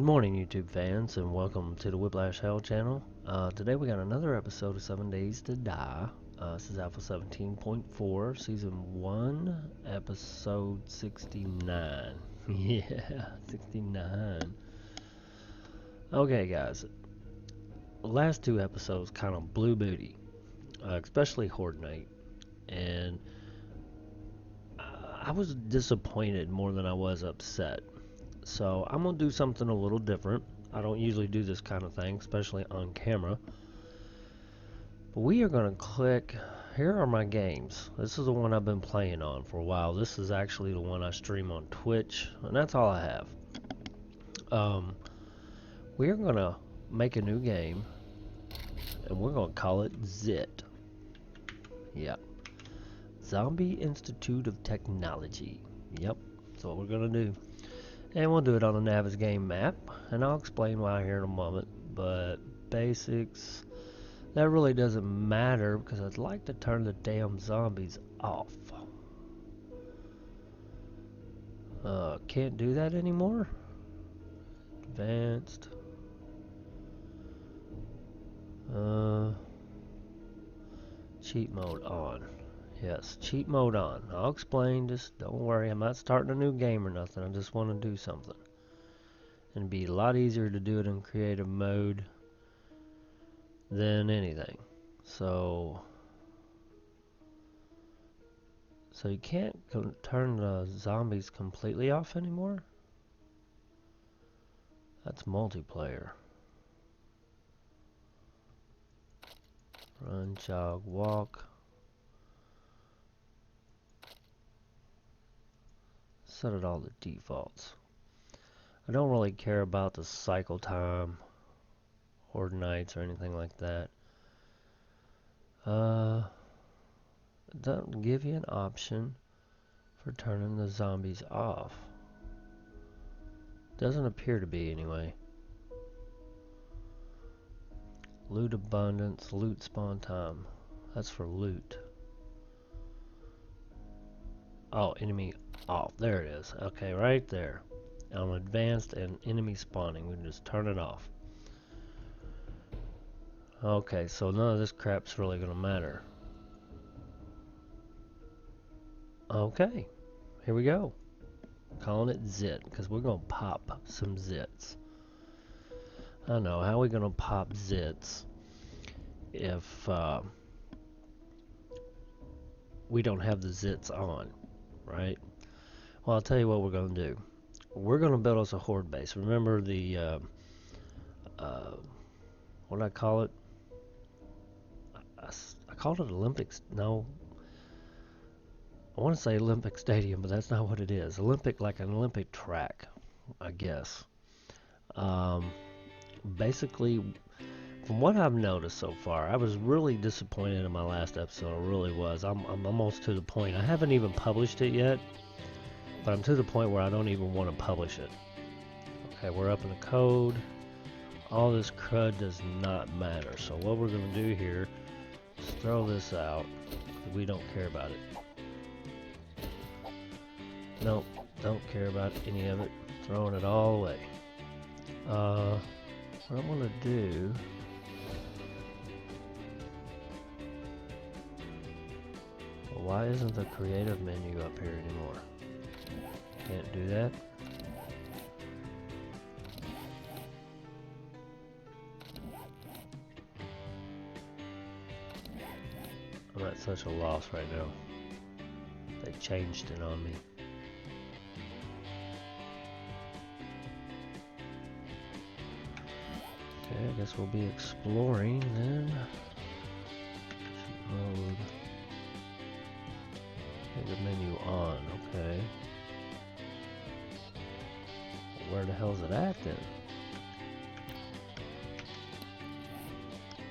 morning, YouTube fans, and welcome to the Whiplash Hell channel. Today we got another episode of 7 Days to Die. This is Alpha 17.4, Season 1, Episode 69. Yeah, 69. Okay, guys. The last two episodes kind of blew booty, especially Horde Night, and I was disappointed more than I was upset. So I'm going to do something a little different. I don't usually do this kind of thing, especially on camera. But we are going to click, here are my games. This is the one I've been playing on for a while. This is actually the one I stream on Twitch, and that's all I have. We're going to make a new game, and we're going to call it ZIT. Yep. Zombie Institute of Technology. Yep, that's what we're going to do. And we'll do it on the Navis game map, and I'll explain why here in a moment, but basics, that really doesn't matter because I'd like to turn the damn zombies off. Can't do that anymore? Advanced. Cheat mode on. Yes, cheat mode on. I'll explain, just don't worry, I'm not starting a new game or nothing, I just want to do something. And it'd be a lot easier to do it in creative mode than anything. So you can't turn the zombies completely off anymore? That's multiplayer. Run, jog, walk. Set it all to defaults. I don't really care about the cycle time, Horde Nights, or anything like that. It doesn't give you an option for turning the zombies off. Doesn't appear to be anyway. Loot abundance, loot spawn time. That's for loot. Oh, enemy off. There it is. Okay, right there. On advanced and enemy spawning, we can just turn it off. Okay, so none of this crap's really gonna matter. Okay, here we go. Calling it ZIT, because we're gonna pop some zits. I know, how are we gonna pop zits if we don't have the zits on, right? Well, I'll tell you what we're gonna do. We're gonna build us a horde base. Remember the what did I call it? I called it Olympics. No, I want to say Olympic Stadium, but that's not what it is. Olympic, like an Olympic track, I guess. Basically, from what I've noticed so far, I was really disappointed in my last episode. I really was. I'm almost to the point. I haven't even published it yet, but I'm to the point where I don't even want to publish it. Okay, we're up in the code. All this crud does not matter. So what we're going to do here is throw this out. We don't care about it. Nope, don't care about any of it. Throwing it all away. What I'm going to do... Well, why isn't the creative menu up here anymore? Can't do that. I'm at such a loss right now. They changed it on me. Okay, I guess we'll be exploring then. Mode. Okay, the menu on, okay. Where the hell's it at then?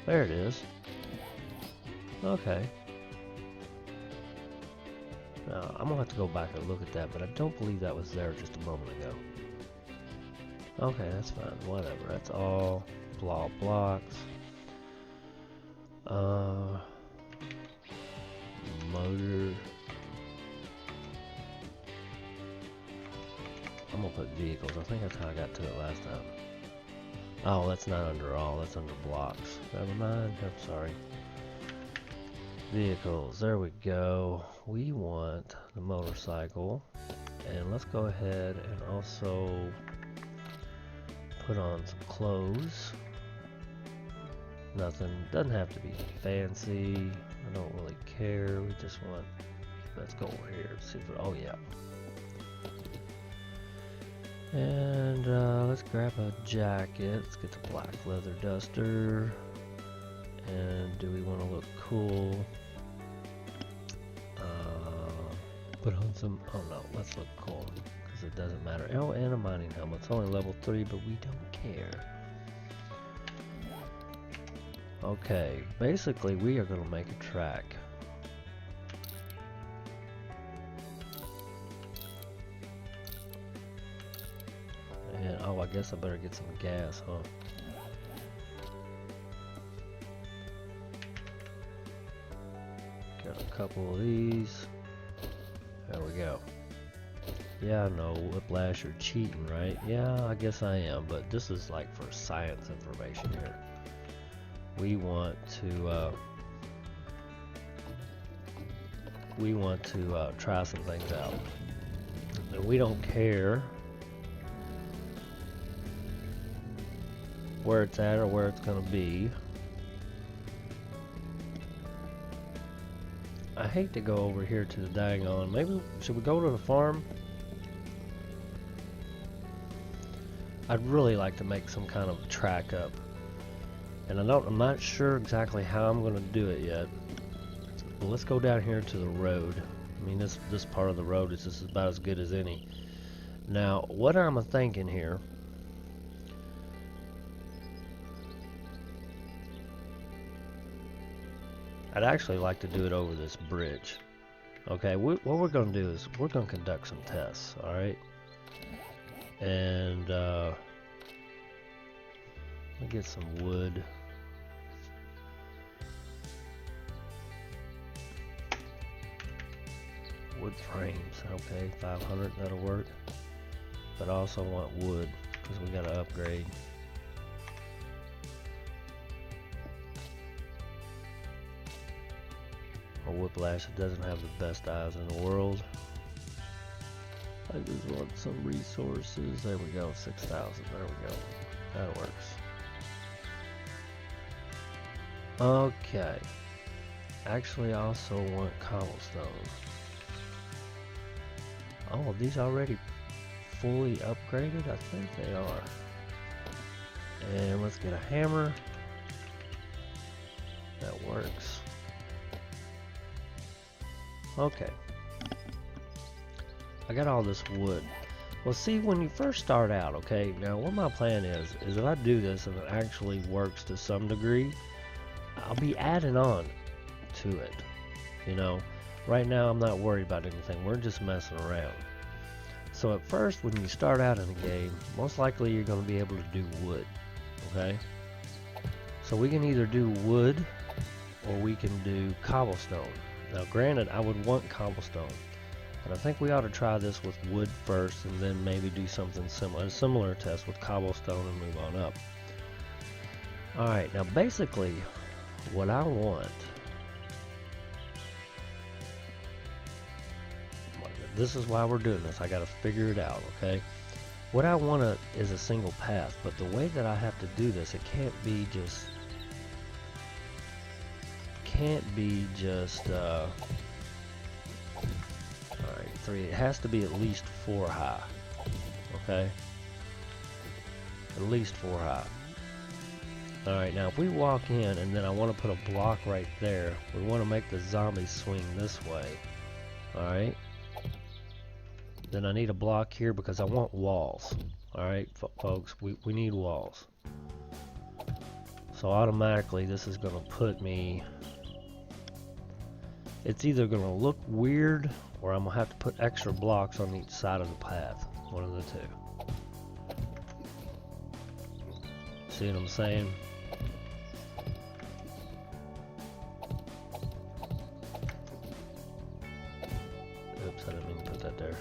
There it is. Okay. Now, I'm gonna have to go back and look at that, but I don't believe that was there just a moment ago. Okay, that's fine. Whatever. That's all blocks. Motor. I'm gonna put vehicles. I think that's how I got to it last time. Oh, that's not under all, that's under blocks. Never mind, I'm sorry. Vehicles, there we go. We want the motorcycle. And let's go ahead and also put on some clothes. Nothing, doesn't have to be fancy. I don't really care. We just want, let's go over here and see if, oh yeah. And let's grab a jacket. Let's get the black leather duster. And do we want to look cool? Put on some, oh no, let's look cool, because it doesn't matter. Oh, and a mining helmet. It's only level 3, but we don't care. Okay, basically we are going to make a track. And, oh, I guess I better get some gas, huh? Got a couple of these. There we go. Yeah, no, Whiplash, you're cheating, right? Yeah, I guess I am, but this is like for science information here. We want to try some things out. And we don't care where it's at or where it's gonna be. I hate to go over here to the daggone. Maybe should we go to the farm? I'd really like to make some kind of track up, and I'm not sure exactly how I'm going to do it yet. But let's go down here to the road. I mean, this part of the road is just about as good as any. Now, what I'm thinking here. I'd actually like to do it over this bridge. Okay, what we're going to do is we're going to conduct some tests, alright? And, let me get some wood. Wood frames, okay, 500, that'll work. But I also want wood, because we got to upgrade. Whiplash, it doesn't have the best eyes in the world. I just want some resources. There we go, 6,000. There we go. That works. Okay. Actually, I also want cobblestone. Oh, are these already fully upgraded? I think they are. And let's get a hammer. That works. Okay. I got all this wood. Well, see, when you first start out, okay, now what my plan is if I do this and it actually works to some degree, I'll be adding on to it. You know, right now I'm not worried about anything. We're just messing around. So at first, when you start out in a game, most likely you're going to be able to do wood. Okay? So we can either do wood or we can do cobblestone. Now granted, I would want cobblestone, but I think we ought to try this with wood first and then maybe do something similar, a similar test with cobblestone and move on up. Alright, now basically what I want, this is why we're doing this, I gotta figure it out, okay? What I want is a single path, but the way that I have to do this, it can't be just alright, 3, it has to be at least 4 high, okay? At least 4 high. Alright, now if we walk in and then I want to put a block right there, we want to make the zombies swing this way, alright? Then I need a block here because I want walls, alright folks, we need walls. So automatically this is going to put me, it's either going to look weird or I'm going to have to put extra blocks on each side of the path. One of the two. See what I'm saying? Oops, I didn't mean to put that there.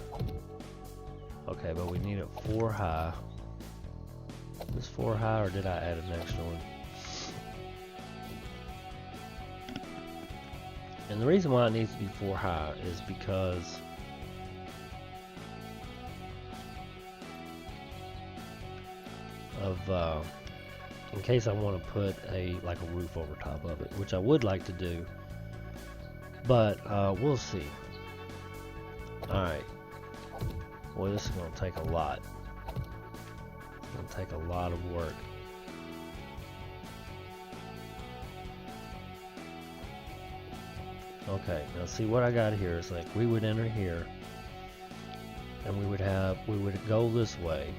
Okay. Okay, but we need it 4 high. Is this 4 high, or did I add an extra one? And the reason why it needs to be 4 high is because of in case I want to put like a roof over top of it, which I would like to do, but we'll see. Alright. Boy, this is going to take a lot. It's going to take a lot of work. Okay, now see what I got here is like we would enter here and we would go this way.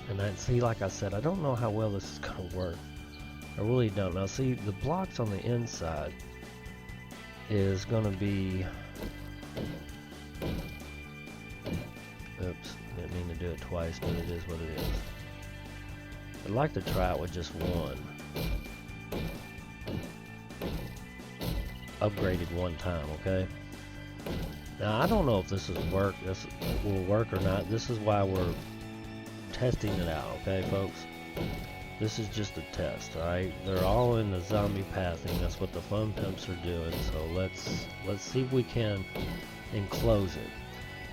And I see, like I said, I don't know how well this is going to work. I really don't. Now see, the blocks on the inside is going to be... Oops, didn't mean to do it twice, but it is what it is. I'd like to try it with just one. Upgraded one time, okay? Now I don't know if this will work or not. This is why we're testing it out, okay, folks? This is just a test, alright? They're all in the zombie pathing. That's what the fun pimps are doing. So let's see if we can enclose it.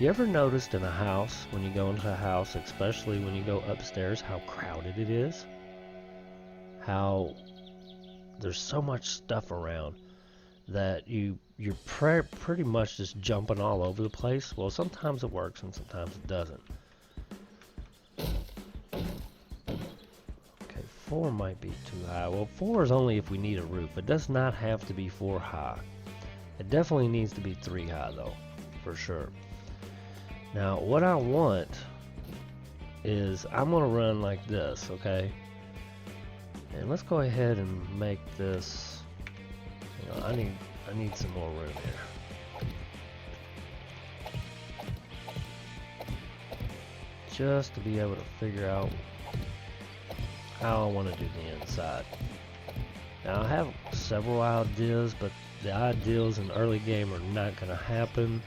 You ever noticed in a house, when you go into a house, especially when you go upstairs, how crowded it is? How there's so much stuff around that you're pretty much just jumping all over the place. Well, sometimes it works and sometimes it doesn't. Okay, 4 might be too high. Well, 4 is only if we need a roof. It does not have to be 4 high. It definitely needs to be 3 high though, for sure. Now, what I want is I'm gonna run like this, okay? And let's go ahead and make this. You know, I need some more room here. Just to be able to figure out how I want to do the inside. Now I have several ideas, but the ideas in early game are not going to happen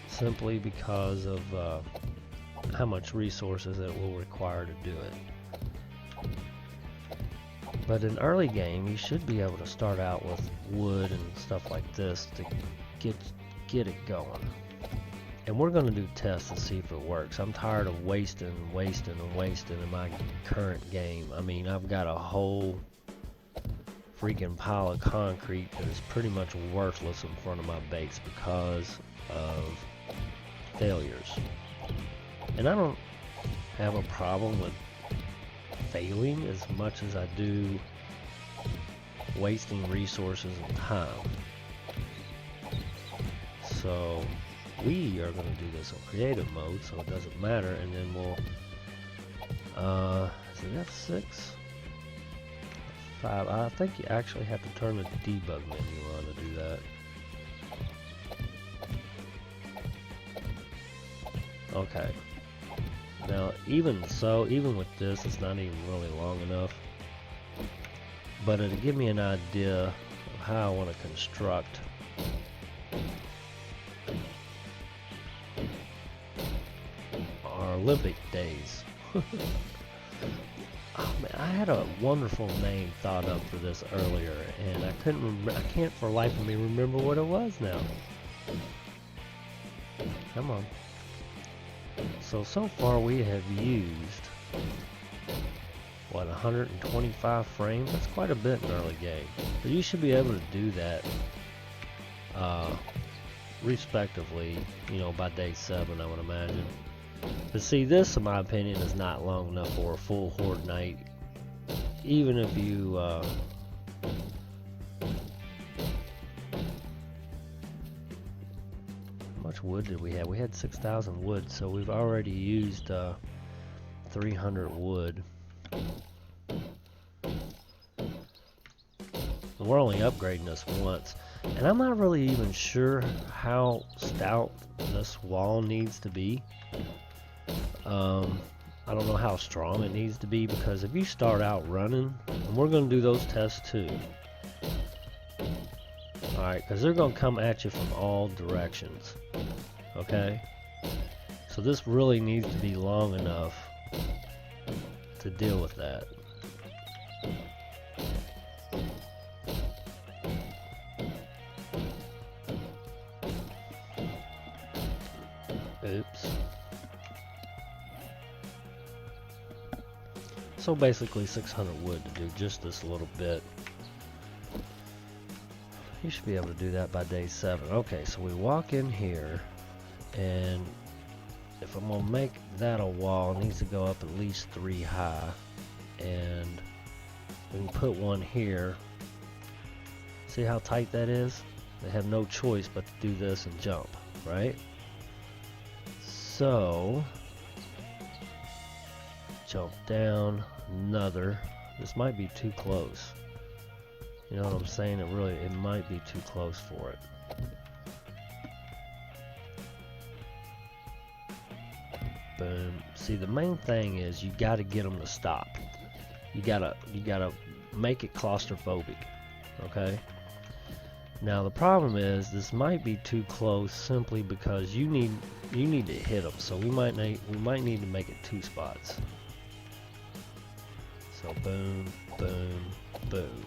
simply because of how much resources it will require to do it. But in early game, you should be able to start out with wood and stuff like this to get it going. And we're going to do tests to see if it works. I'm tired of wasting in my current game. I mean, I've got a whole freaking pile of concrete that is pretty much worthless in front of my base because of failures. And I don't have a problem with failing as much as I do wasting resources and time. So we are going to do this on creative mode, so it doesn't matter, and then we'll is it F6? 5. I think you actually have to turn the debug menu on to do that. Okay. Now, even so, even with this, it's not even really long enough. But it'll give me an idea of how I want to construct our Olympic days. Oh man, I had a wonderful name thought up for this earlier, and I can't for the life of me remember what it was now. Come on. So far we have used, what, 125 frames? That's quite a bit in early game. But you should be able to do that, respectively, you know, by day 7, I would imagine. But see, this, in my opinion, is not long enough for a full horde night. Even if you, wood did we have? We had 6,000 wood, so we've already used 300 wood. We're only upgrading this once, and I'm not really even sure how stout this wall needs to be. I don't know how strong it needs to be, because if you start out running, and we're going to do those tests too. Alright, because they're going to come at you from all directions. Okay? So this really needs to be long enough to deal with that. Oops. So basically 600 wood to do just this little bit. You should be able to do that by day 7. Okay, so we walk in here, and if I'm gonna make that a wall, it needs to go up at least 3 high, and we can put one here. See how tight that is? They have no choice but to do this and jump, right? So jump down, another. This might be too close. You know what I'm saying? It might be too close for it. Boom. See, the main thing is you got to get them to stop. You gotta make it claustrophobic. Okay. Now the problem is this might be too close simply because you need to hit them. So we might need to make it 2 spots. So boom, boom, boom.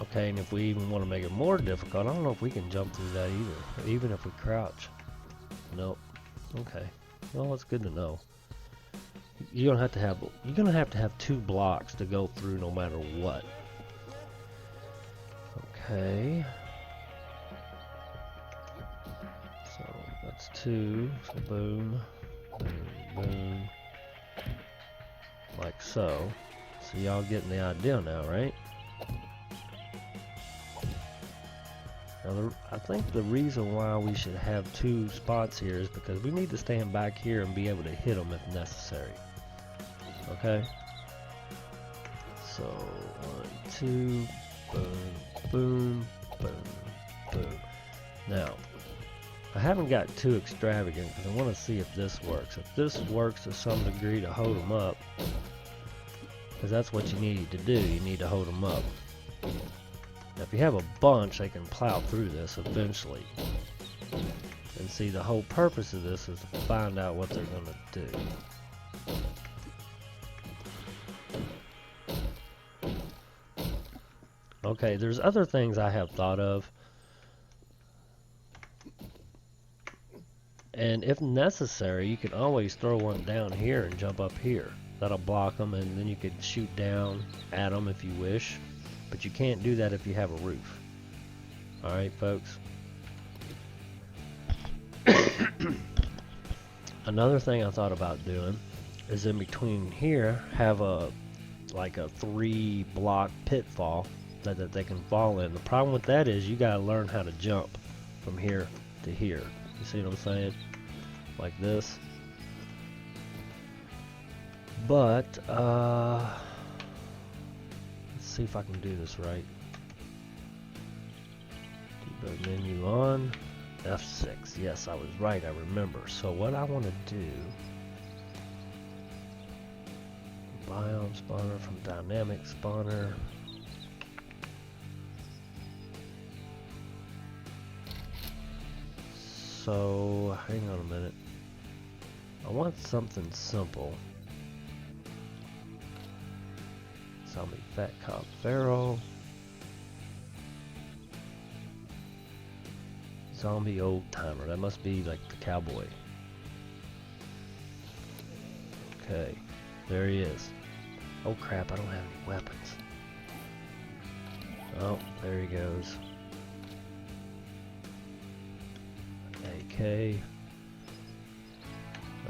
Okay, and if we even want to make it more difficult, I don't know if we can jump through that either, even if we crouch. Nope. Okay. Well, that's good to know. You're gonna have to have 2 blocks to go through no matter what. Okay. So that's 2. So boom, boom, boom. Like so. So y'all getting the idea now, right? Now, I think the reason why we should have 2 spots here is because we need to stand back here and be able to hit them if necessary. Okay? So, 1, 2, boom, boom, boom, boom. Now, I haven't got too extravagant because I want to see if this works. If this works to some degree to hold them up, because that's what you need to do. You need to hold them up. Now, if you have a bunch, they can plow through this eventually. And see, the whole purpose of this is to find out what they're going to do. Okay, there's other things I have thought of. And if necessary, you can always throw one down here and jump up here. That'll block them, and then you could shoot down at them if you wish. But you can't do that if you have a roof. Alright, folks. Another thing I thought about doing is in between here, have like a 3-block pitfall that they can fall in. The problem with that is you gotta learn how to jump from here to here. You see what I'm saying? Like this. But, let's see if I can do this right. Debug menu on. F6. Yes, I was right. I remember. So what I want to do. Biome spawner from dynamic spawner. So, hang on a minute. I want something simple. Zombie fat cop feral. Zombie old timer. That must be like the cowboy. Okay, there he is. Oh crap! I don't have any weapons. Oh, there he goes. AK.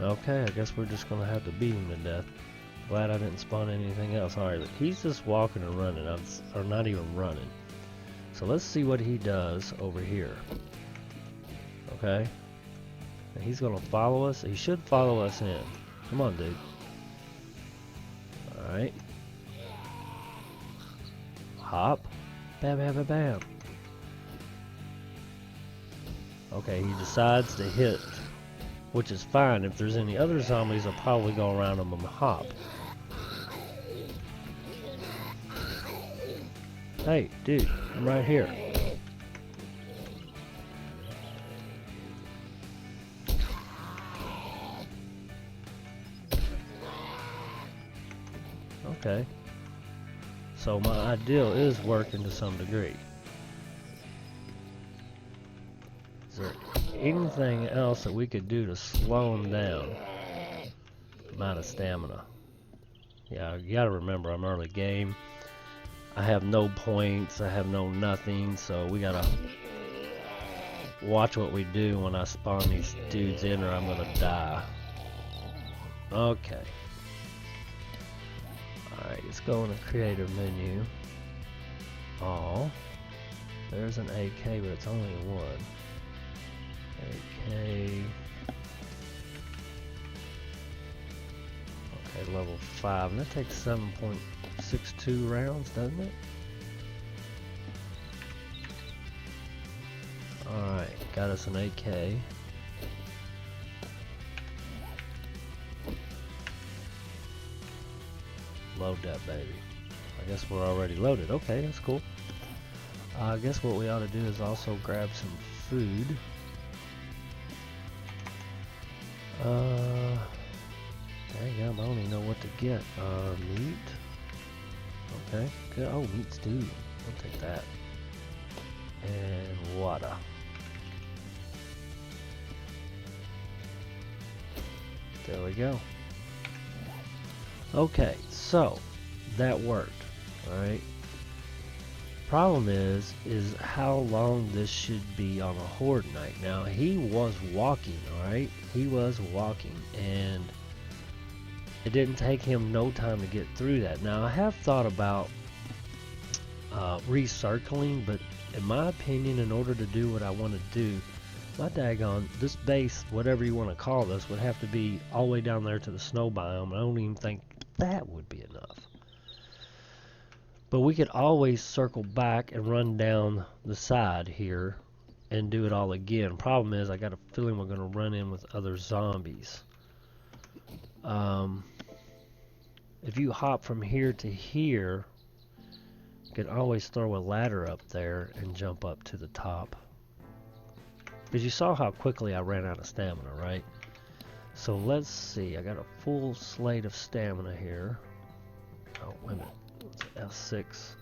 Okay, I guess we're just gonna have to beat him to death. Glad I didn't spawn anything else. Alright, he's just walking and running, or not even running. So let's see what he does over here. Okay. And he's gonna follow us. He should follow us in. Come on, dude. Alright. Hop. Bam, bam, bam, bam. Okay, he decides to hit, which is fine. If there's any other zombies, I'll probably go around them and hop. Hey, dude, I'm right here. Okay. So my ideal is working to some degree. Is there anything else that we could do to slow him down? Amount of stamina. Yeah, you gotta remember I'm early game. I have no points, I have no nothing, so we gotta watch what we do when I spawn these dudes in or I'm gonna die. Okay. Alright, let's go in the creative menu. Oh, there's an AK, but it's only one. AK. Okay, level 5. And that takes 7.62 rounds, doesn't it? Alright, got us an AK. Load that baby. I guess we're already loaded. Okay, that's cool. I guess what we ought to do is also grab some food. Dang, I don't even know what to get. Meat. Okay, good. Oh, meat stew. I'll take that. And water. There we go. Okay, so that worked. Alright. Problem is how long this should be on a horde night. Now he was walking, alright? He was walking, and it didn't take him no time to get through that. Now I have thought about recircling, but in my opinion, in order to do what I want to do, my daggone, this base, whatever you want to call this, would have to be all the way down there to the snow biome. I don't even think that would be enough. But we could always circle back and run down the side here and do it all again. Problem is, I got a feeling we're going to run in with other zombies. If you hop from here to here, you can always throw a ladder up there and jump up to the top. Because you saw how quickly I ran out of stamina, right? So let's see. I got a full slate of stamina here. Oh, wait a minute. It's F6.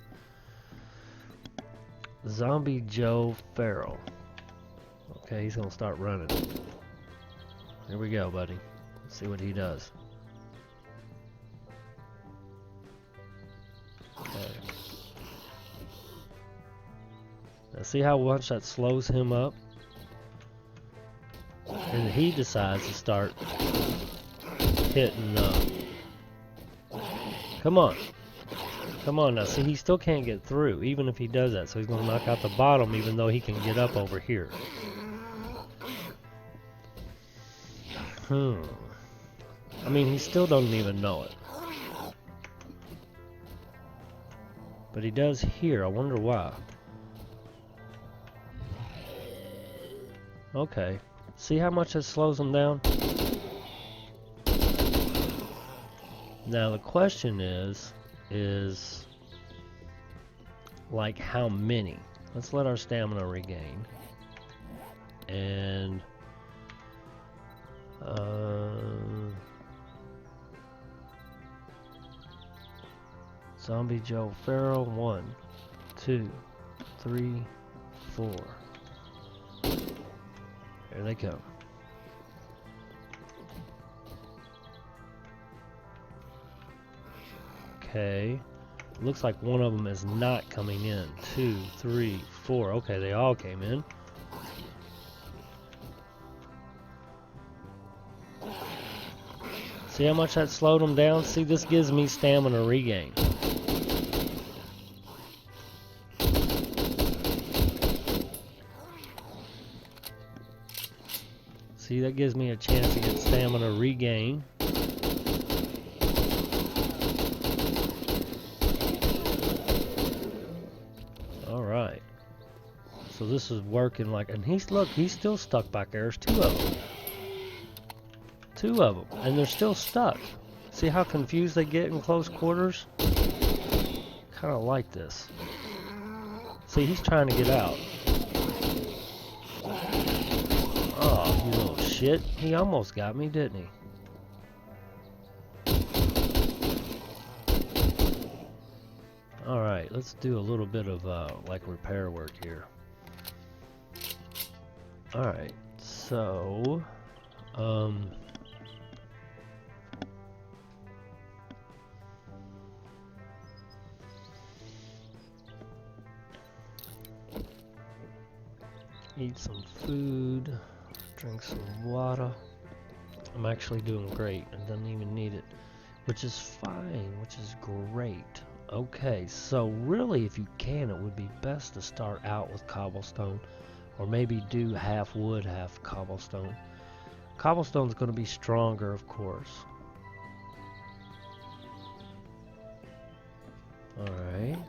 Zombie Joe Farrell. Okay, he's going to start running. Here we go, buddy. Let's see what he does. Okay. Now see how much that slows him up? And he decides to start hitting come on. Come on now. See, he still can't get through, even if he does that. So he's going to knock out the bottom, even though he can get up over here. I mean, he still doesn't even know it. But he does here. I wonder why. Okay. See how much it slows him down? Now the question is like how many? Let's let our stamina regain. And Zombie Joe Farrell, 1, 2, 3, 4. Here they come. Okay. Looks like one of them is not coming in. 2, 3, 4. Okay, they all came in. See how much that slowed them down? See, this gives me stamina regain. See, that gives me a chance to get stamina regain. Alright. So this is working like, and look, he's still stuck back there. There's 2 of them. 2 of them, and they're still stuck. See how confused they get in close quarters? Kind of like this. See, he's trying to get out. Oh, you little shit. He almost got me, didn't he? Alright, let's do a little bit of like repair work here. Alright, so eat some food, drink some water. I'm actually doing great. I don't even need it, which is fine, which is great. Okay, so really if you can, it would be best to start out with cobblestone, or maybe do half wood, half cobblestone. Cobblestone's going to be stronger, of course. Alright.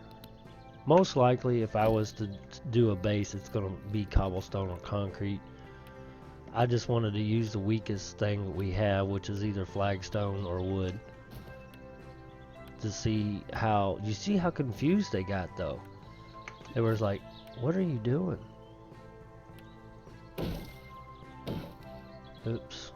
Most likely, if I was to do a base, it's going to be cobblestone or concrete. I just wanted to use the weakest thing that we have, which is either flagstone or wood. To see how, you see how confused they got though. They was like, what are you doing? Oops.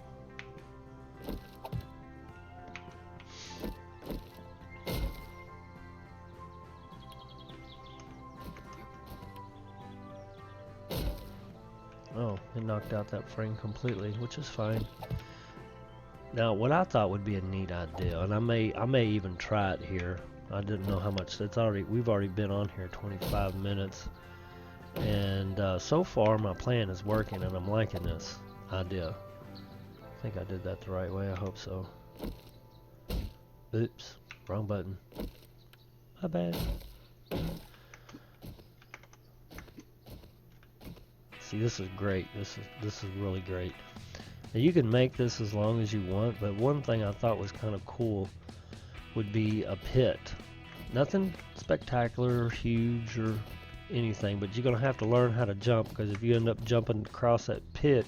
Oh, it knocked out that frame completely, which is fine. Now, what I thought would be a neat idea, and I may even try it here. I didn't know how much. We've already been on here 25 minutes, and so far my plan is working, and I'm liking this idea. I think I did that the right way. I hope so. Oops, wrong button. My bad. See, this is great. This is really great. Now you can make this as long as you want, but one thing I thought was kind of cool would be a pit. Nothing spectacular or huge or anything, but you're gonna have to learn how to jump, because if you end up jumping across that pit,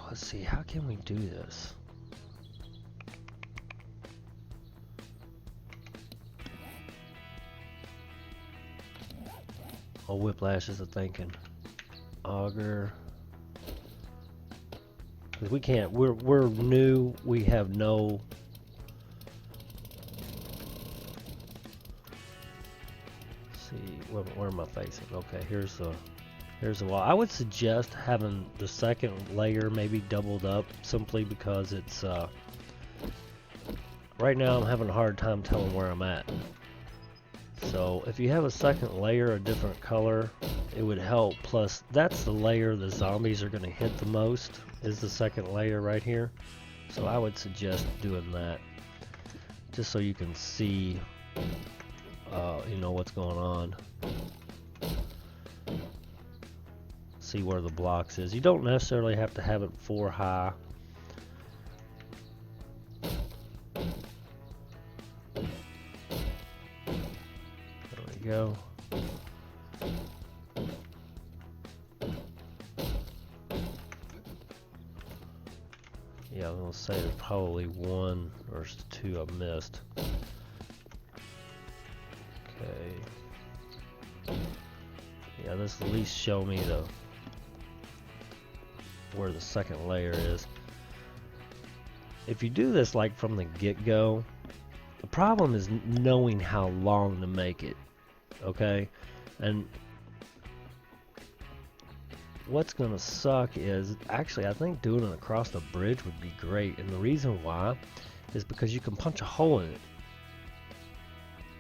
let's see, how can we do this? Oh, whiplash is a thinking. Auger. Cause we can't. We're new. We have no. Let's see, where am I facing? Okay, here's the wall. I would suggest having the second layer maybe doubled up, simply because it's right now I'm having a hard time telling where I'm at. So if you have a second layer a different color, it would help. Plus, that's the layer the zombies are going to hit the most, is the second layer right here. So I would suggest doing that, just so you can see, you know, what's going on. See where the blocks is. You don't necessarily have to have it 4 high. Go. Yeah, I'm gonna say there's probably 1 or 2 I've missed. Okay. Yeah, this at least show me where the second layer is. If you do this like from the get-go, the problem is knowing how long to make it. Okay, and what's gonna suck is, actually I think doing it across the bridge would be great, and the reason why is because you can punch a hole in it.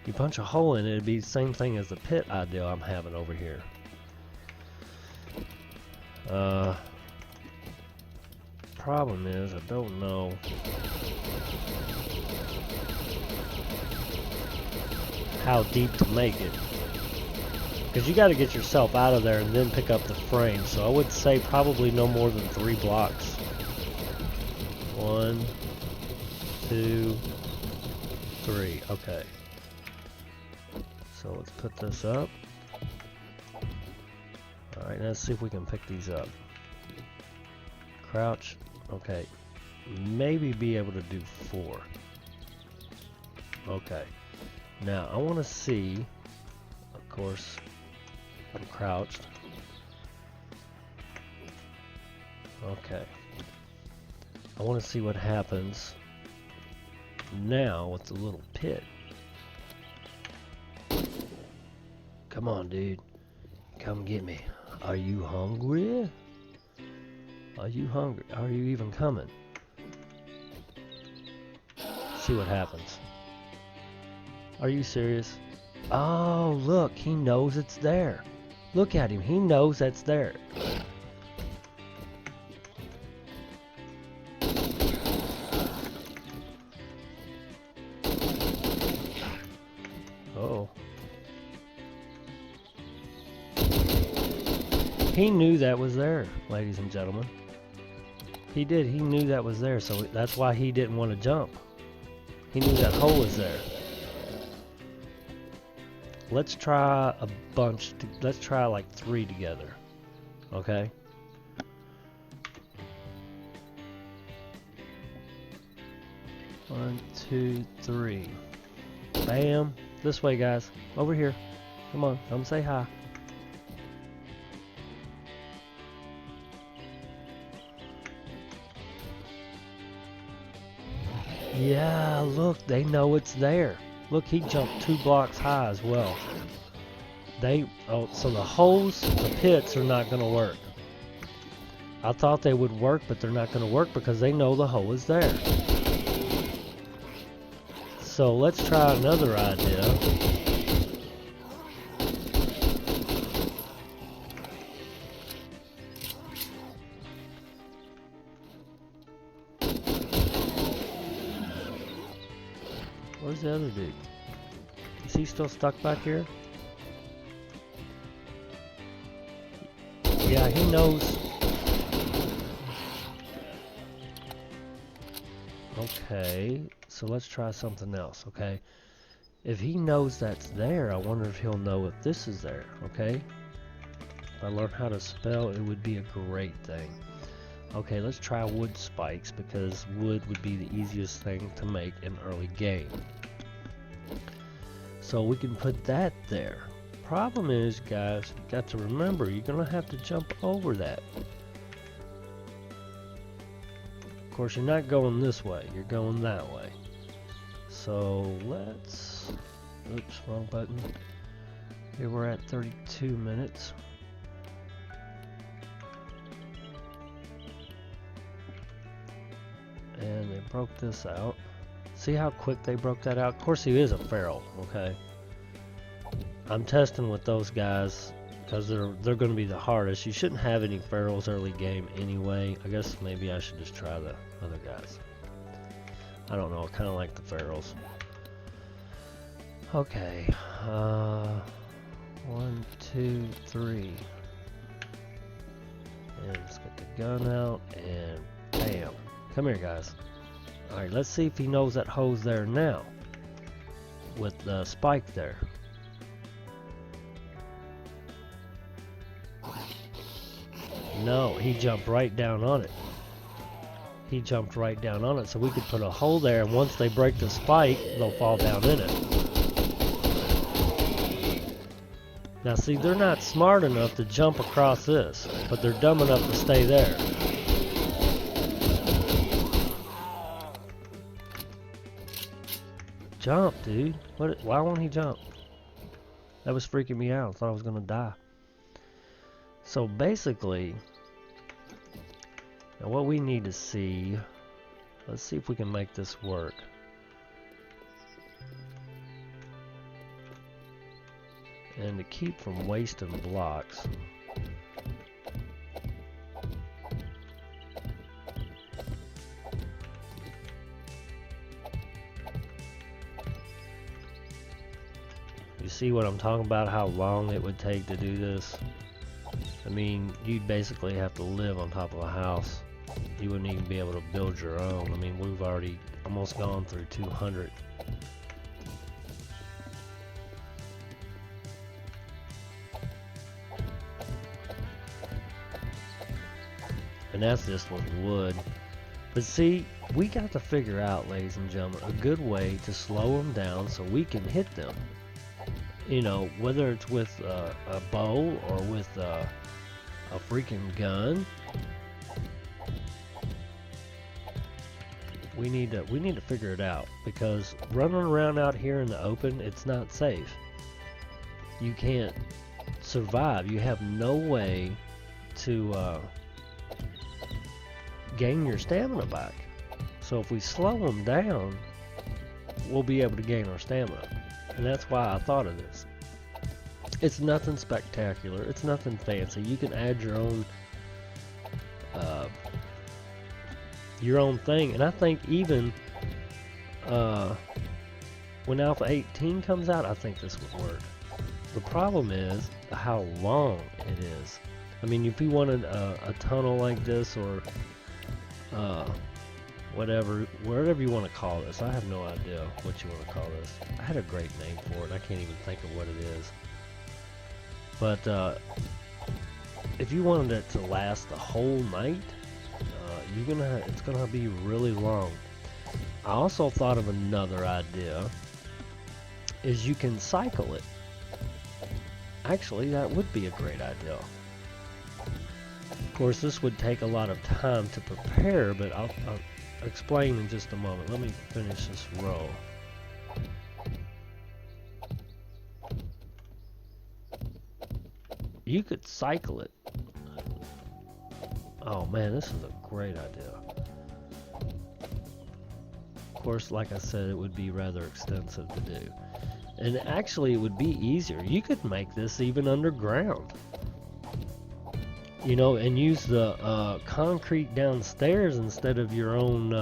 You punch a hole in it, it'd be the same thing as the pit idea I'm having over here. Problem is, I don't know how deep to make it, because you got to get yourself out of there and then pick up the frame. So I would say probably no more than 3 blocks. 1, 2, 3. Okay. So let's put this up. Alright, let's see if we can pick these up. Crouch. Okay. Maybe be able to do 4. Okay. Now I want to see, of course, I'm crouched. Okay. I want to see what happens now with the little pit. Come on, dude. Come get me. Are you hungry? Are you hungry? Are you even coming? See what happens. Are you serious? Oh, look, he knows it's there. Look at him, he knows that's there. Oh. He knew that was there, ladies and gentlemen. He did, he knew that was there, so that's why he didn't want to jump. He knew that hole was there. Let's try a bunch, let's try like 3 together, okay? One, 2, 3. Bam. This way, guys. Over here. Come on, come say hi. Yeah, look, they know it's there. Look, he jumped 2 blocks high as well. So the holes, the pits are not going to work. I thought they would work, but they're not going to work because they know the hole is there. So let's try another idea. Where's the other dude? Is he still stuck back here? Yeah, he knows. Okay, so let's try something else, okay? If he knows that's there, I wonder if he'll know if this is there, okay? If I learn how to spell, it would be a great thing. Okay, let's try wood spikes, because wood would be the easiest thing to make in early game. So we can put that there. Problem is, guys, you got to remember, you're gonna have to jump over that. Of course, you're not going this way, you're going that way. So let's, oops, wrong button. Here we're at 32 minutes. And they broke this out. See how quick they broke that out? Of course, he is a feral, okay? I'm testing with those guys because they're going to be the hardest. You shouldn't have any ferals early game anyway. I guess maybe I should just try the other guys. I don't know, I kind of like the ferals. Okay, 1, 2, 3. And let's get the gun out and bam. Come here, guys. Alright, let's see if he knows that hole's there now. With the spike there. No, he jumped right down on it. He jumped right down on it, so we could put a hole there, and once they break the spike, they'll fall down in it. Now see, they're not smart enough to jump across this, but they're dumb enough to stay there. Jump, dude. Why won't he jump? That was freaking me out. I thought I was gonna die. So basically, now what we need to see, let's see if we can make this work. And to keep from wasting blocks, you see what I'm talking about, how long it would take to do this? I mean, you'd basically have to live on top of a house. You wouldn't even be able to build your own. I mean, we've already almost gone through 200. And that's just with wood. But see, we got to figure out, ladies and gentlemen, a good way to slow them down so we can hit them. You know, whether it's with a bow or with a freaking gun. We need to figure it out, because running around out here in the open, it's not safe. you can't survive. You have no way to gain your stamina back. So if we slow them down, we'll be able to gain our stamina. And that's why I thought of this. It's nothing spectacular. It's nothing fancy. You can add your own thing. And I think even when Alpha 18 comes out, I think this would work. The problem is how long it is. I mean, if you wanted a tunnel like this, or whatever you want to call this, I have no idea what you want to call this. I had a great name for it. I can't even think of what it is. But if you wanted it to last the whole night, it's gonna be really long. I also thought of another idea. Is you can cycle it. Actually, that would be a great idea. Of course, this would take a lot of time to prepare, but I'll explain in just a moment. Let me finish this row. You could cycle it. Oh man, this is a great idea. Of course, like I said, it would be rather extensive to do. And actually, it would be easier. You could make this even underground. You know, and use the concrete downstairs instead of your own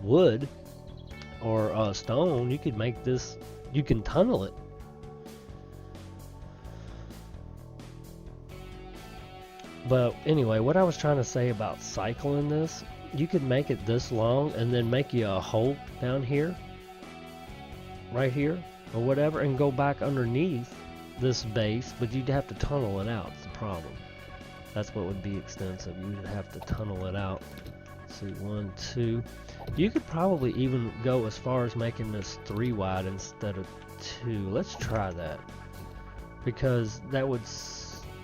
wood or stone. You could make this, you can tunnel it. But anyway, what I was trying to say about cycling this, you could make it this long and then make you a hole down here, right here, or whatever, and go back underneath this base, but you'd have to tunnel it out. It's the problem. That's what would be extensive. You would have to tunnel it out. Let's see, 1, 2. You could probably even go as far as making this 3 wide instead of 2. Let's try that, because that would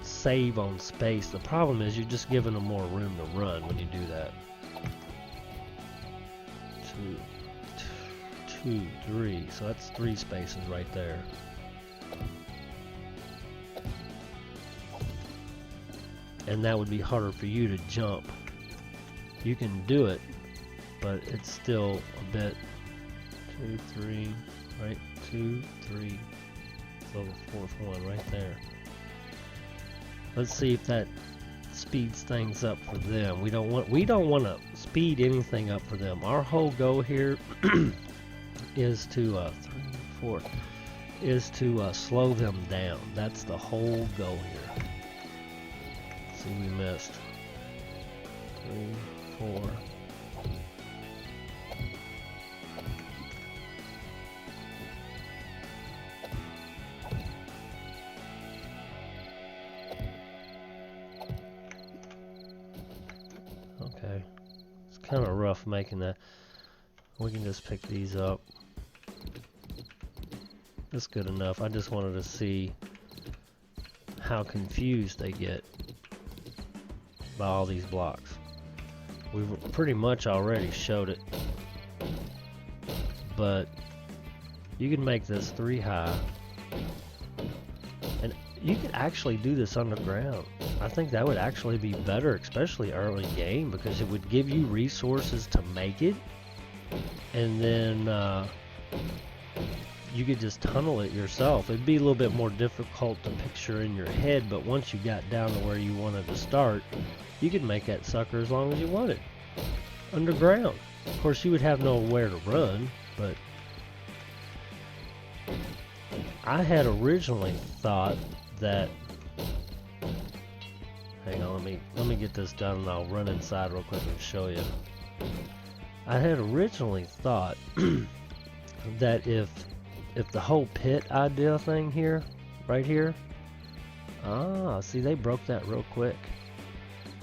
save on space. The problem is you're just giving them more room to run when you do that. 2, 3. So that's 3 spaces right there. And that would be harder for you to jump. You can do it, but it's still a bit. 2, 3, right? 2, 3. So the 4th one right there. Let's see if that speeds things up for them. We don't want to speed anything up for them. Our whole goal here is to 3, 4 is to slow them down. That's the whole goal here. Let's see, we missed 3, 4. Okay, it's kind of rough making that. We can just pick these up. That's good enough. I just wanted to see how confused they get by all these blocks. We've pretty much already showed it, but you can make this 3 high, and you could actually do this underground. I think that would actually be better, especially early game, because it would give you resources to make it, and then you could just tunnel it yourself. It'd be a little bit more difficult to picture in your head, but once you got down to where you wanted to start, you could make that sucker as long as you wanted. Underground. Of course, you would have nowhere to run, but I had originally thought that... Hang on, let me get this done and I'll run inside real quick and show you. I had originally thought that if the whole pit idea thing here, right here, see, they broke that real quick.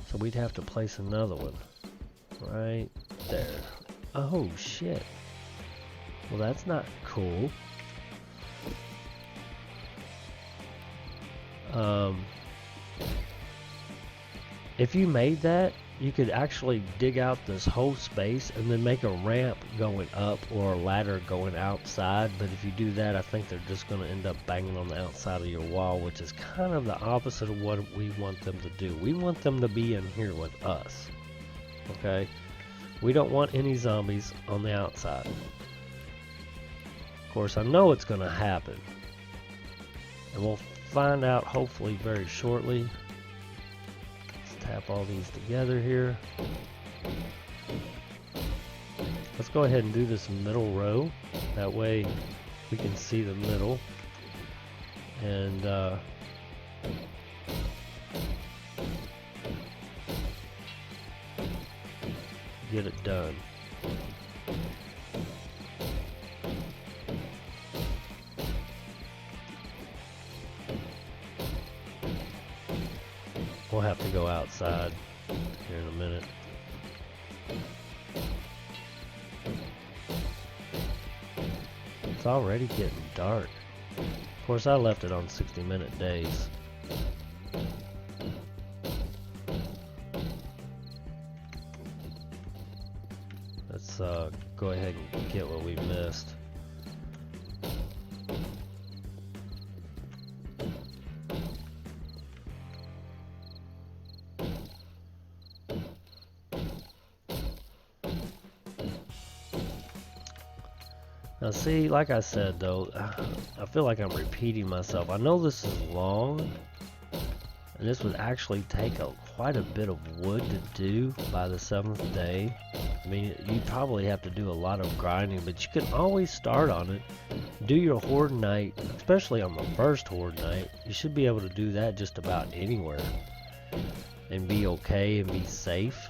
So we'd have to place another one right there. Oh shit. Well, that's not cool. If you made that you could actually dig out this whole space and then make a ramp going up or a ladder going outside. But if you do that, I think they're just going to end up banging on the outside of your wall, which is kind of the opposite of what we want them to do. We want them to be in here with us. Okay? We don't want any zombies on the outside. Of course, I know it's going to happen. And we'll find out hopefully very shortly. Tap all these together here. Let's go ahead and do this middle row. That way we can see the middle. And get it done. We'll have to go outside here in a minute. It's already getting dark. Of course, I left it on 60-minute days. Let's go ahead and get what we missed. Now see, like I said though, I feel like I'm repeating myself. I know this is long, and this would actually take quite a bit of wood to do by the 7th day. I mean, you probably have to do a lot of grinding, but you can always start on it. Do your horde night, especially on the first horde night. You should be able to do that just about anywhere and be okay and be safe.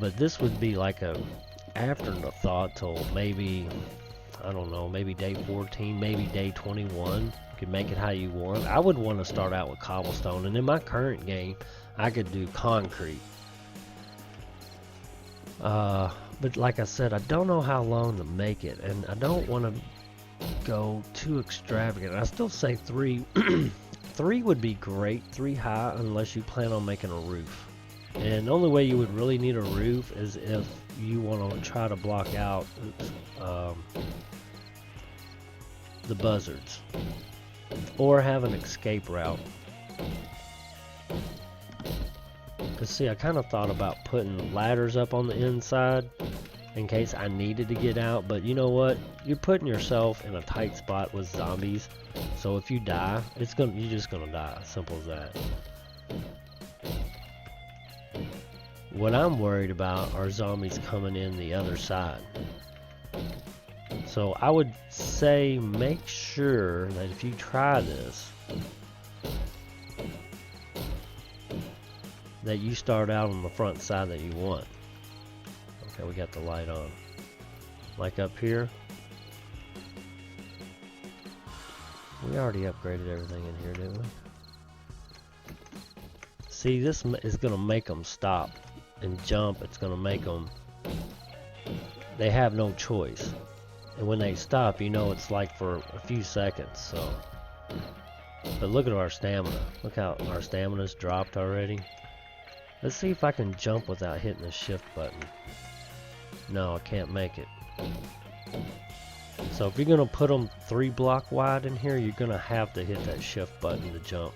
But this would be like a afterthought till maybe, I don't know, maybe day 14, maybe day 21. You can make it how you want. I would want to start out with cobblestone, and in my current game I could do concrete. But like I said, I don't know how long to make it, and I don't want to go too extravagant. I still say 3 3 would be great, 3 high, unless you plan on making a roof. And the only way you would really need a roof is if you want to try to block out the buzzards, or have an escape route. Cause see, I kind of thought about putting ladders up on the inside in case I needed to get out, but you know what? You're putting yourself in a tight spot with zombies, so if you die, you're just gonna die. Simple as that. What I'm worried about are zombies coming in the other side. So I would say make sure that if you try this, that you start out on the front side that you want. Okay, we got the light on. Like up here. We already upgraded everything in here, didn't we? See, this is going to make them stop and jump. It's going to make them, they have no choice. And when they stop, you know it's like for a few seconds. So, but look at our stamina. Look how our stamina's dropped already. Let's see if I can jump without hitting the shift button. No, I can't make it. So if you're gonna put them 3 block wide in here, you're gonna have to hit that shift button to jump.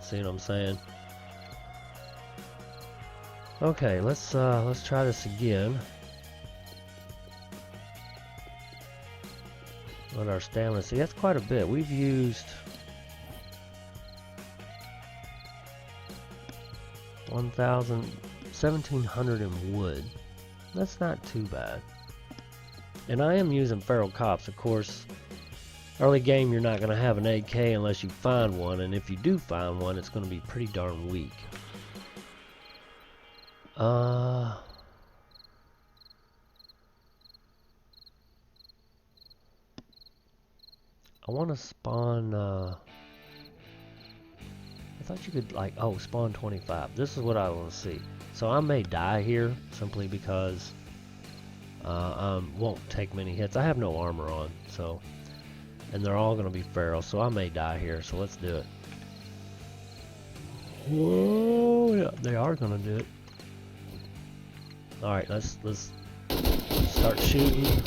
See what I'm saying? Okay, let's try this again. Let our stamina, see, that's quite a bit. We've used 1,700 in wood. That's not too bad. And I am using feral cops. Of course, early game you're not going to have an AK unless you find one, and if you do find one, it's going to be pretty darn weak. I want to spawn, I thought you could, like, oh, spawn 25. This is what I want to see. So I may die here, simply because won't take many hits. I have no armor on, so, and they're all going to be feral, so I may die here, so let's do it. Whoa, yeah, they are gonna do it. Alright, let's start shooting. You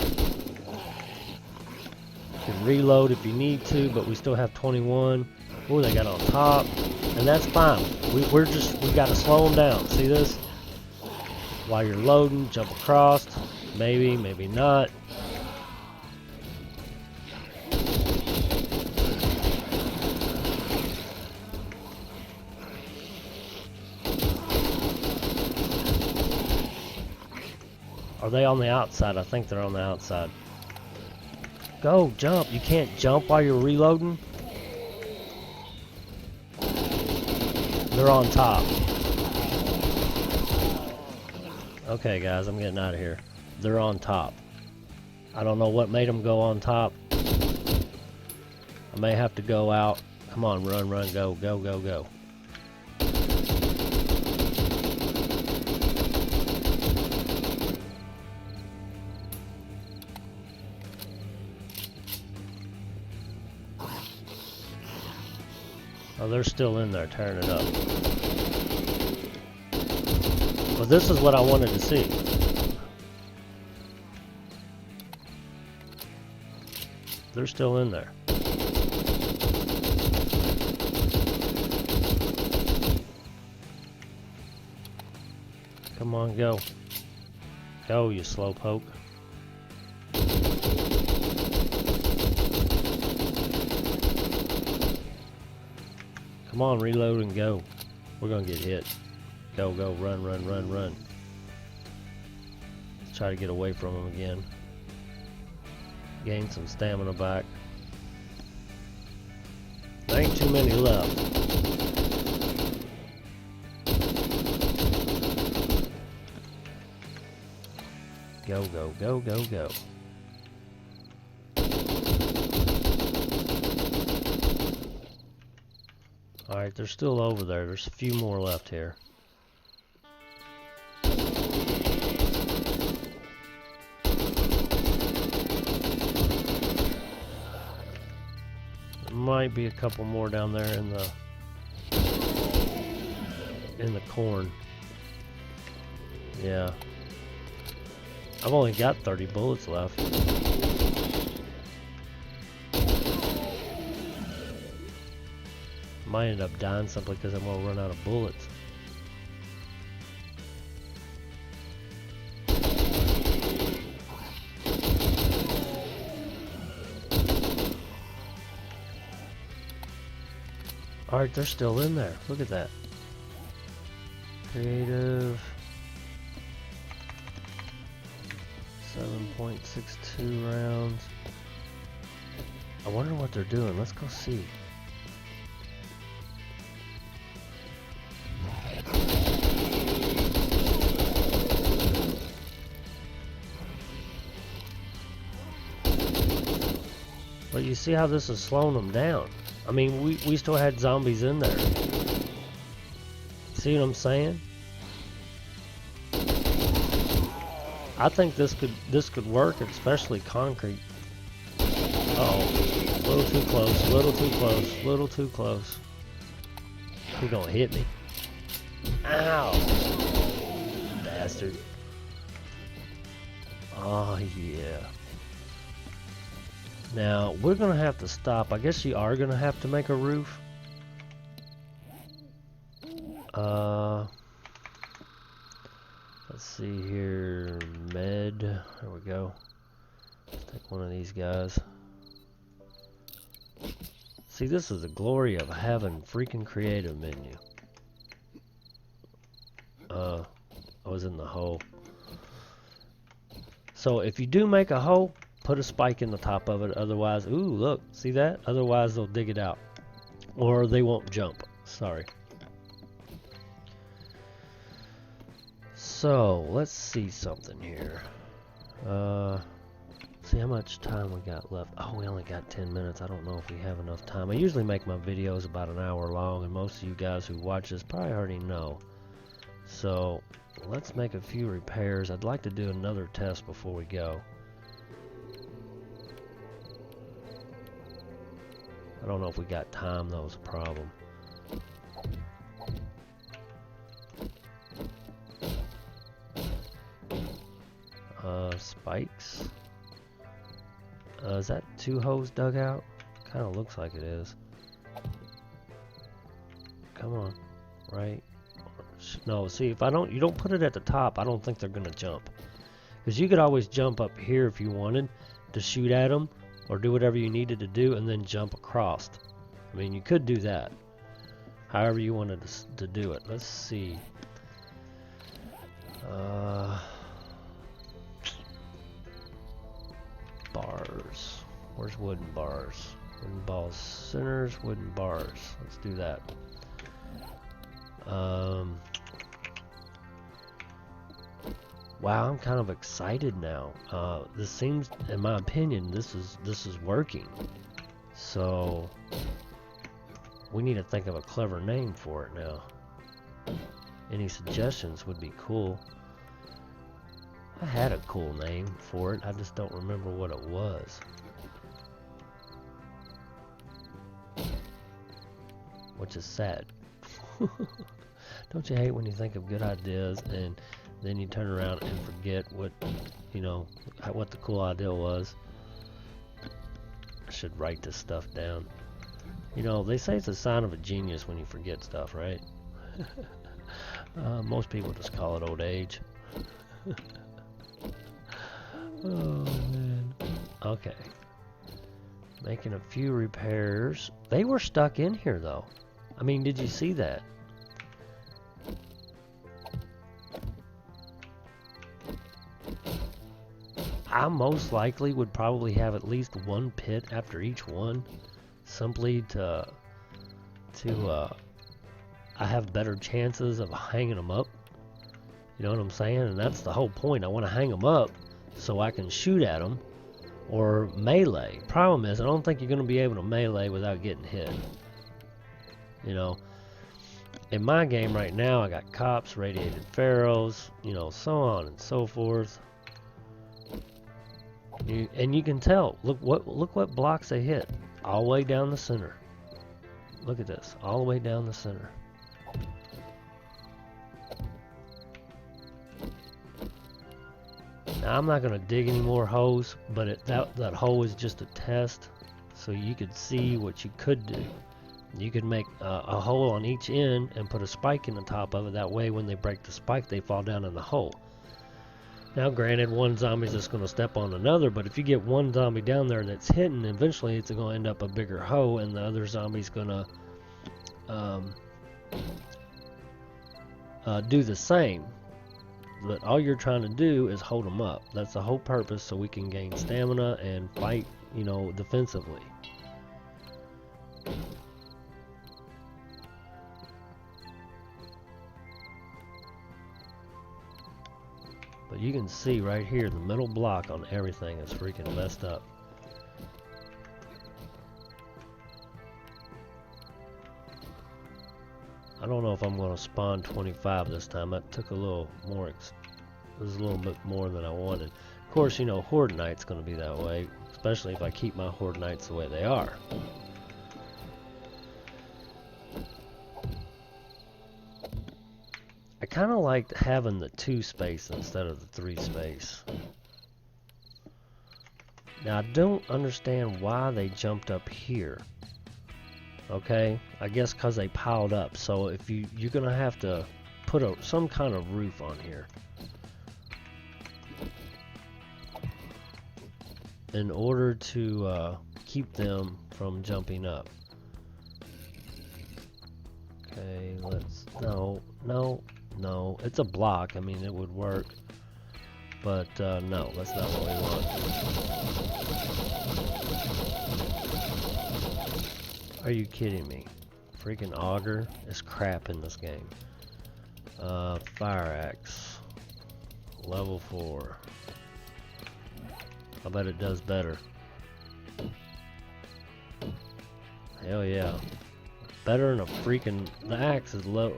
can reload if you need to, but we still have 21. Oh, they got on top. And that's fine. We gotta slow them down. See this? While you're loading, jump across. Maybe, maybe not. Are they on the outside? I think they're on the outside. Go, jump. You can't jump while you're reloading. They're on top. Okay, guys, I'm getting out of here. They're on top. I don't know what made them go on top. I may have to go out. Come on, run, run, go, go, go, go. Oh, they're still in there tearing it up. Well, this is what I wanted to see. They're still in there. Come on, go. Go, you slowpoke. Come on, reload and go. We're gonna get hit. Go, go, run, run, run, run. Let's try to get away from them again. Gain some stamina back. There ain't too many left. Go, go, go, go, go. Alright, they're still over there. There's a few more left here. There might be a couple more down there in the corn. Yeah. I've only got 30 bullets left. Might end up dying simply because I'm gonna run out of bullets. Alright, they're still in there. Look at that. Creative. 7.62 rounds. I wonder what they're doing. Let's go see. But you see how this is slowing them down. I mean, we still had zombies in there. See what I'm saying? I think this could work, especially concrete. Uh-oh. A little too close, a little too close, a little too close. He's gonna hit me. Ow! Bastard. Oh, yeah. Now, we're gonna have to stop. I guess you are gonna have to make a roof. Let's see here. Med. There we go. Let's take one of these guys. See, this is the glory of having freaking creative menu. I was in the hole. So if you do make a hole, put a spike in the top of it. Otherwise, ooh, look, see that? Otherwise, they'll dig it out. Or they won't jump. Sorry. So, let's see something here. See how much time we got left. Oh, we only got 10 minutes. I don't know if we have enough time. I usually make my videos about an hour long, and most of you guys who watch this probably already know. So, let's make a few repairs. I'd like to do another test before we go. I don't know if we got time, though, is a problem. have spikes. Is that 2 hoes dug out? Kind of looks like it is. Come on, right? No, see, if you don't put it at the top, I don't think they're gonna jump. Because you could always jump up here if you wanted to shoot at them or do whatever you needed to do and then jump across. I mean, you could do that. However you wanted to do it. Let's see. Bars. Where's wooden bars? Wooden balls, centers, wooden bars. Let's do that. Wow, I'm kind of excited now. This seems, in my opinion, this is working. So we need to think of a clever name for it now. Any suggestions would be cool. I had a cool name for it, I just don't remember what it was. Which is sad. Don't you hate when you think of good ideas and then you turn around and forget what, you know, what the cool idea was? I should write this stuff down. You know, they say it's a sign of a genius when you forget stuff, right? Most people just call it old age. Oh, man. Okay. Making a few repairs. They were stuck in here, though. I mean, did you see that? I most likely would probably have at least one pit after each one, simply to I have better chances of hanging them up. You know what I'm saying? And that's the whole point. I want to hang them up so I can shoot at them or melee. Problem is, I don't think you're going to be able to melee without getting hit. You know, in my game right now, I got cops, radiated pharaohs, you know, so on and so forth. And you can tell. Look what blocks they hit, all the way down the center. Look at this, all the way down the center. Now, I'm not going to dig any more holes, but that hole is just a test, so you could see what you could do. You could make a hole on each end and put a spike in the top of it. That way, when they break the spike, they fall down in the hole. Now, granted, one zombie's just going to step on another, but if you get one zombie down there that's hidden, eventually it's going to end up a bigger hole, and the other zombie's going to do the same. But all you're trying to do is hold them up. That's the whole purpose, so we can gain stamina and fight, you know, defensively. But you can see right here, the middle block on everything is freaking messed up. I don't know if I'm going to spawn 25 this time. That took a little more, it was a little bit more than I wanted. Of course, you know, Horde Knight's going to be that way, especially if I keep my Horde Knights the way they are. I kind of liked having the 2 space instead of the 3 space. Now, I don't understand why they jumped up here. Okay, I guess because they piled up. So if you're gonna have to put some kind of roof on here in order to keep them from jumping up. Okay, no, it's a block. I mean, it would work, but no, that's not what we want. Are you kidding me? Freaking auger is crap in this game. Fire axe, level 4. I bet it does better. Hell yeah. Better than a freaking... The axe is a lot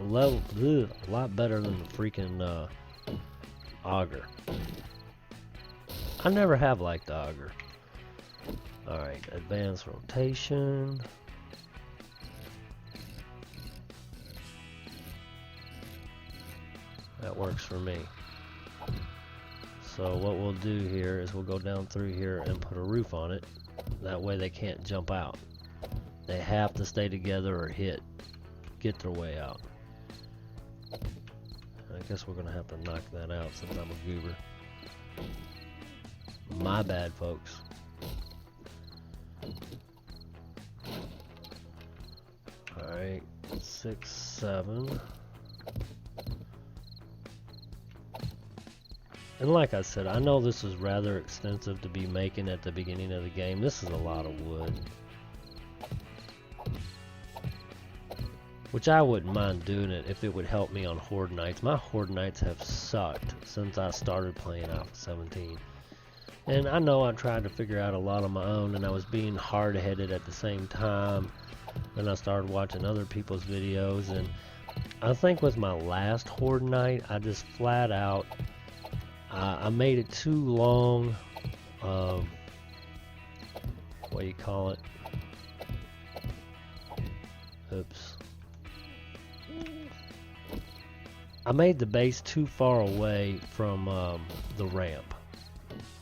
better than the freaking auger. I never have liked the auger. Alright, advanced rotation. That works for me. So what we'll do here is we'll go down through here and put a roof on it. That way they can't jump out. They have to stay together or get their way out. I guess we're gonna have to knock that out since I'm a goober. My bad, folks. Alright, 6, 7. And like I said, I know this is rather extensive to be making at the beginning of the game. This is a lot of wood. Which I wouldn't mind doing it if it would help me on Horde nights. My Horde nights have sucked since I started playing Alpha 17. And I know I tried to figure out a lot on my own, and I was being hard-headed at the same time. Then I started watching other people's videos, and I think with my last Horde night, I just flat out, I made it too long. What do you call it? Oops. I made the base too far away from the ramp,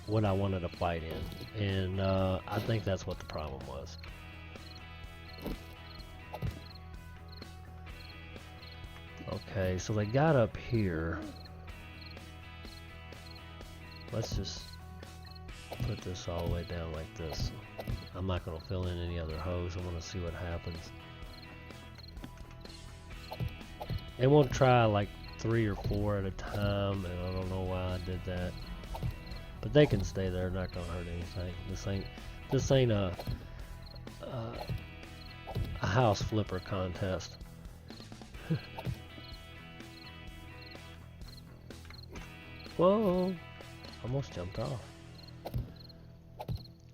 what I wanted to fight in, and I think that's what the problem was. Okay, so they got up here. Let's just put this all the way down like this. I'm not going to fill in any other hose. I want to see what happens. And we'll try like 3 or 4 at a time, and I don't know why I did that. But they can stay there, not gonna hurt anything. This ain't a house flipper contest. Whoa! Almost jumped off.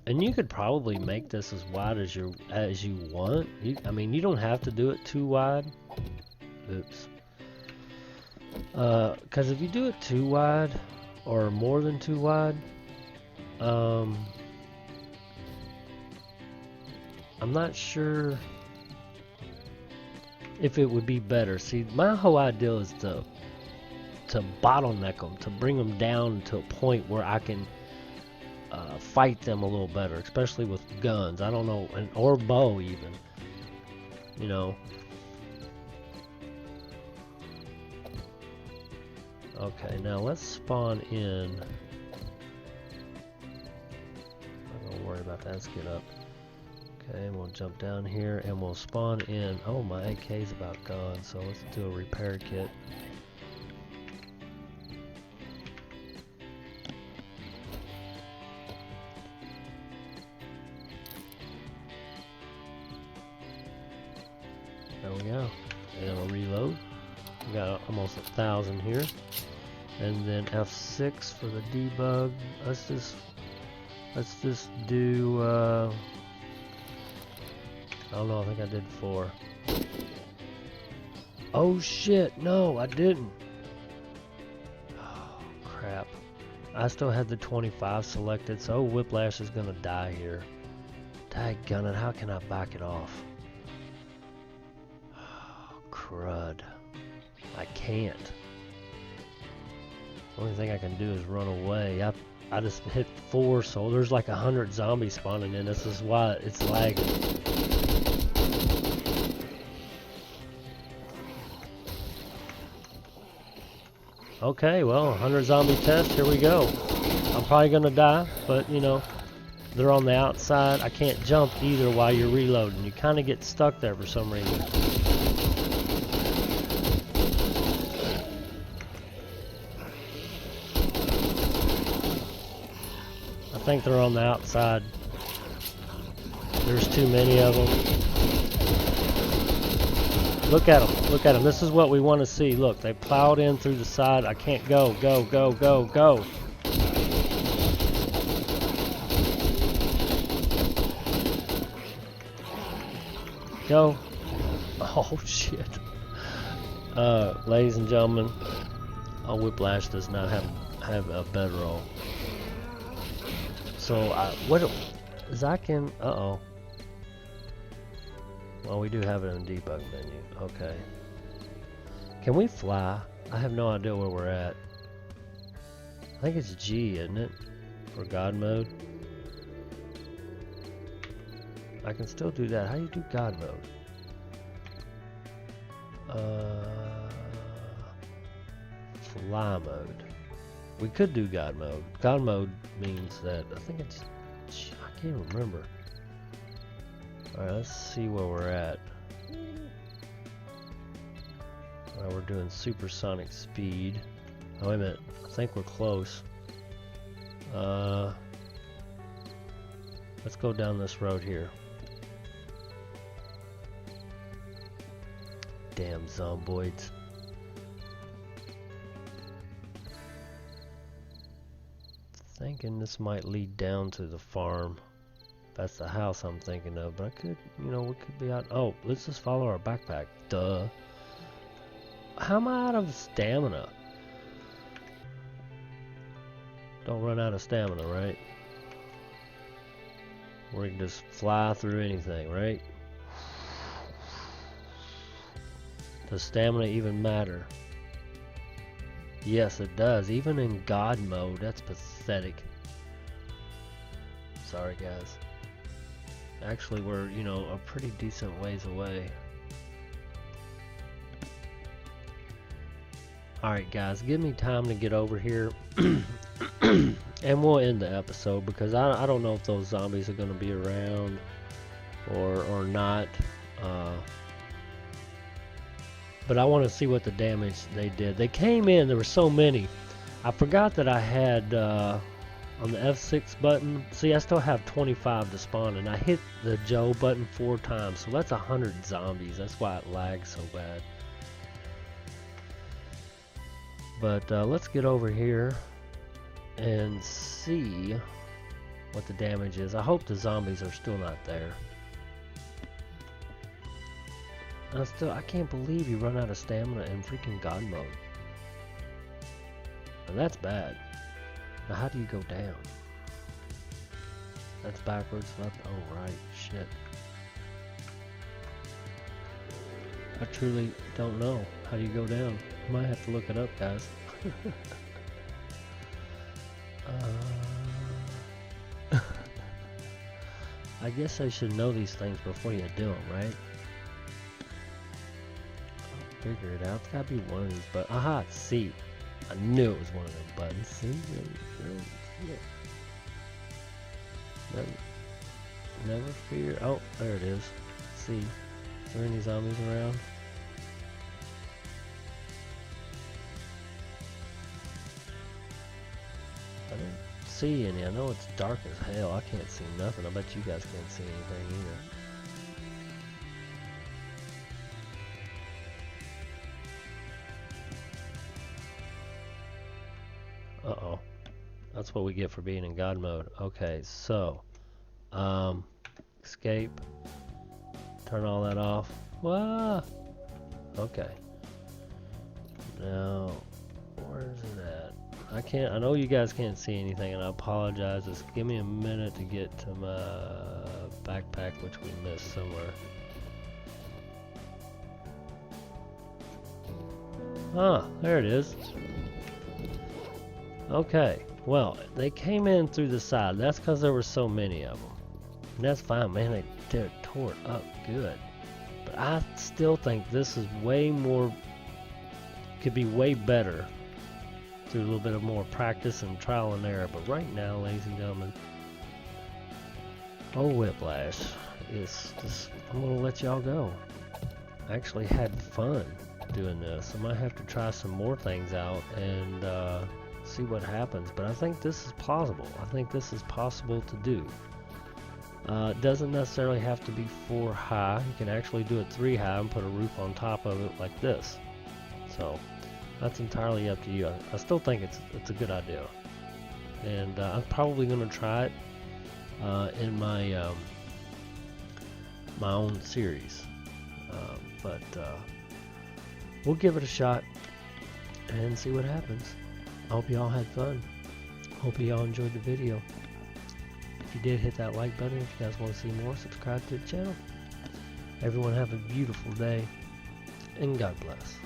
And you could probably make this as wide as you want. I mean, you don't have to do it too wide. Oops. Because if you do it too wide, or more than too wide, I'm not sure if it would be better. See, my whole idea is to bottleneck them, to bring them down to a point where I can fight them a little better, especially with guns. I don't know, or bow even, you know. Okay, now let's spawn in. I'm not gonna worry about that. Let's get up. Okay, we'll jump down here and we'll spawn in. Oh, my AK's about gone, so let's do a repair kit. There we go. And we'll reload. We got almost 1,000 here. And then F6 for the debug. Let's just do I don't know, I think I did 4. Oh shit, no, I didn't. Oh crap. I still had the 25 selected, so Whiplash is gonna die here. Dadgummit, how can I back it off? Oh, crud. I can't. The only thing I can do is run away. I just hit 4, so there's like 100 zombies spawning in. This is why it's lagging. Okay, well, 100 zombie test, here we go. I'm probably gonna die, but you know, they're on the outside. I can't jump either while you're reloading. You kind of get stuck there for some reason. I think they're on the outside. There's too many of them. Look at them. Look at them. This is what we want to see. Look, they plowed in through the side. I can't go. Go, go, go, go. Go. Oh, shit. Ladies and gentlemen, Whiplash does not have a bedroll. So, what is I can, uh-oh. Well, we do have it in the debug menu. Okay. Can we fly? I have no idea where we're at. think it's G, isn't it? For God mode. I can still do that. How do you do God mode? Fly mode. We could do God mode. God mode means that, I think it's, I can't remember. Alright, let's see where we're at. Alright, we're doing supersonic speed. Oh, wait a minute. I think we're close. Let's go down this road here. Damn zomboids. Thinking this might lead down to the farm. That's the house I'm thinking of, but I could, you know, we could be out. Oh, let's just follow our backpack. Duh. How am I out of stamina? Don't run out of stamina, right? We can just fly through anything, right? Does stamina even matter? Yes, it does. Even in God mode, that's pathetic. Sorry, guys. Actually, we're, you know, a pretty decent ways away. Alright, guys, give me time to get over here. And we'll end the episode because I don't know if those zombies are going to be around or not. But I want to see what the damage they did. They came in, there were so many. I forgot that I had on the F6 button. See, I still have 25 to spawn, and I hit the Joe button 4 times, so that's 100 zombies. That's why it lags so bad. But let's get over here and see what the damage is. I hope the zombies are still not there. I can't believe you run out of stamina in freaking God mode. And that's bad. Now how do you go down? That's backwards, left, oh right, shit. I truly don't know. How do you go down? I might have to look it up, guys. I guess I should know these things before you do them, right? Figure it out. It's gotta be one of these, but aha, C. I knew it was one of them buttons. See? Never fear. Oh, there it is. C. Is there any zombies around? I didn't see any. I know it's dark as hell. I can't see nothing. I bet you guys can't see anything either. Uh-oh. That's what we get for being in God mode. Okay, so escape. Turn all that off. Wah! Okay. Now, where's it at? I know you guys can't see anything, and I apologize. Just give me a minute to get to my backpack, which we missed somewhere. Ah, there it is. Okay, well, they came in through the side. That's because there were so many of them. And that's fine, man. They tore it up good. But I still think this is way more, could be way better through a little bit of more practice and trial and error. But right now, ladies and gentlemen, oh, Whiplash is just, I'm going to let y'all go. I actually had fun doing this. I might have to try some more things out and see what happens, but I think this is plausible. I think this is possible to do. It doesn't necessarily have to be 4 high. You can actually do it 3 high and put a roof on top of it like this. So that's entirely up to you. I still think it's a good idea, and I'm probably going to try it in my my own series. But we'll give it a shot and see what happens. I hope y'all had fun. Hope y'all enjoyed the video. If you did, hit that like button. If you guys want to see more, subscribe to the channel. Everyone have a beautiful day, and God bless.